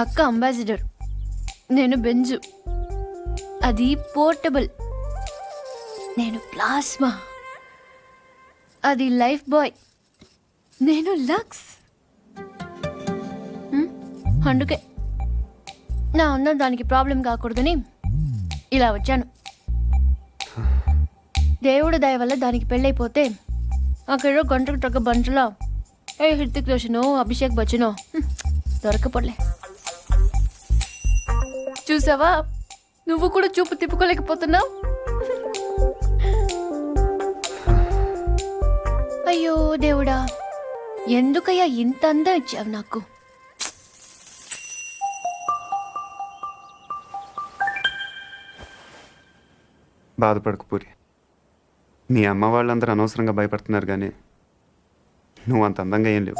అక్క అంబాసిడర్, నేను బెంజు, అది పోర్టబుల్. నేను ప్లాస్మా, అది లైఫ్ బాయ్. నేను లక్స్. అందుకే నా అందం దానికి ప్రాబ్లం కాకూడదని ఇలా వచ్చాను. దేవుడు దయ వల్ల దానికి పెళ్ళైపోతే అక్కడ గంటకు తగ్గ బంటలో హృతిక్ రోషనో అభిషేక్ బచ్చనో దొరకపోలే. చూసావా, నువ్వు కూడా చూపు తిప్పుకోలేకపోతున్నావు. అయ్యో దేవుడా, ఎందుకయ్యా ఇంత అందం ఇచ్చావు నాకు? బాధపడకు పూరి. మీ అమ్మ వాళ్ళందరూ అనవసరంగా భయపడుతున్నారు, కానీ నువ్వు అంత అందంగా ఏం లేవు.